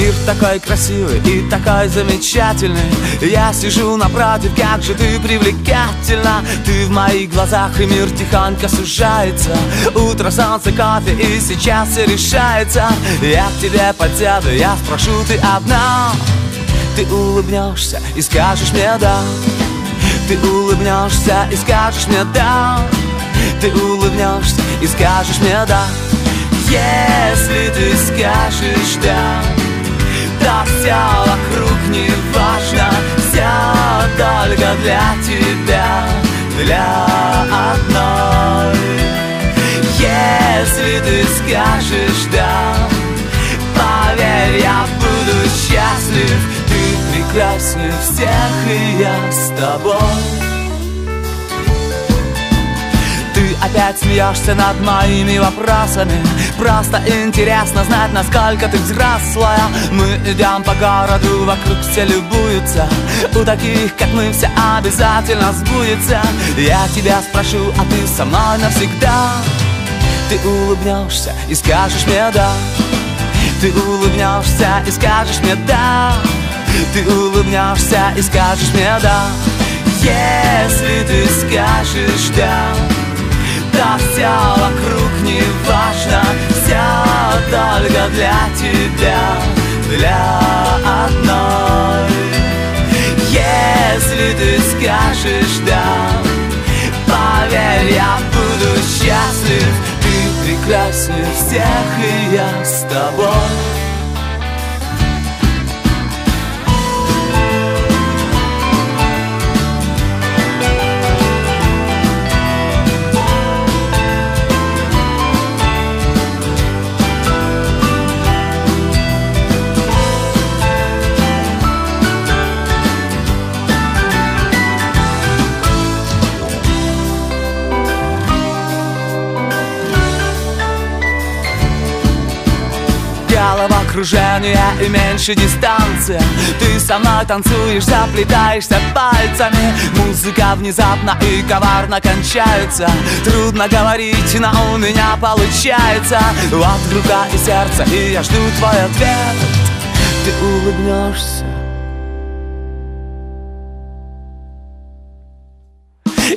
Мир такой красивый и такой замечательный. Я сижу напротив, как же ты привлекательна. Ты в моих глазах, и мир тихонько сужается. Утро, солнце, кофе, и сейчас все решается. Я к тебе подсяду, я спрошу, ты одна. Ты улыбнешься и скажешь мне да. Ты улыбнешься и скажешь мне да. Ты улыбнешься и скажешь мне да. Если ты скажешь да, то все вокруг не важно. Все только для тебя, для одной. Если ты скажешь да, поверь, я буду счастлив. Ты прекраснее всех, и я с тобой. Ты опять смеешься над моими вопросами. Просто интересно знать, насколько ты взрослая. Мы идем по городу, вокруг все любуются. У таких, как мы, все обязательно сбудется. Я тебя спрошу, а ты со мной навсегда. Ты улыбнешься и скажешь мне да. Ты улыбнешься и скажешь мне да. Ты улыбнешься и скажешь мне да. Если ты скажешь да, то все вокруг не важно. Все только для тебя, для одной. Если ты скажешь да, поверь, я буду счастлив. Ты прекраснее всех, и я с тобой. Головокружение и меньше дистанция. Ты со мной танцуешь, заплетаешься пальцами. Музыка внезапно и коварно кончается. Трудно говорить, но у меня получается. Вот рука и сердце, и я жду твой ответ. Ты улыбнешься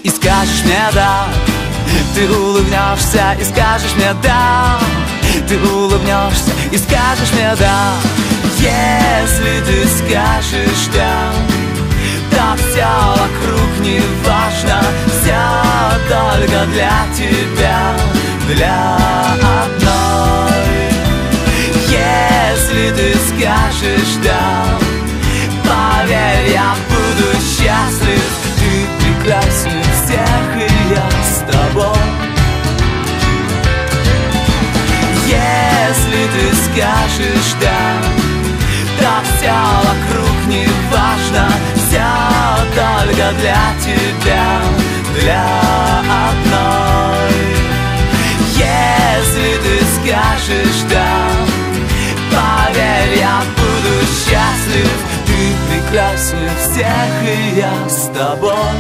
и скажешь мне да. Ты улыбнешься и скажешь мне да. Ты улыбнешься и скажешь мне да. Если ты скажешь да, то все вокруг не важно. Все только для тебя, для одной. Если ты скажешь да, поверь, я буду счастлив. Ты прекраснее всех, и я с тобой. Если ты скажешь да, то все вокруг не важно. Все только для тебя, для одной. Если ты скажешь да, поверь, я буду счастлив. Ты прекраснее всех, и я с тобой.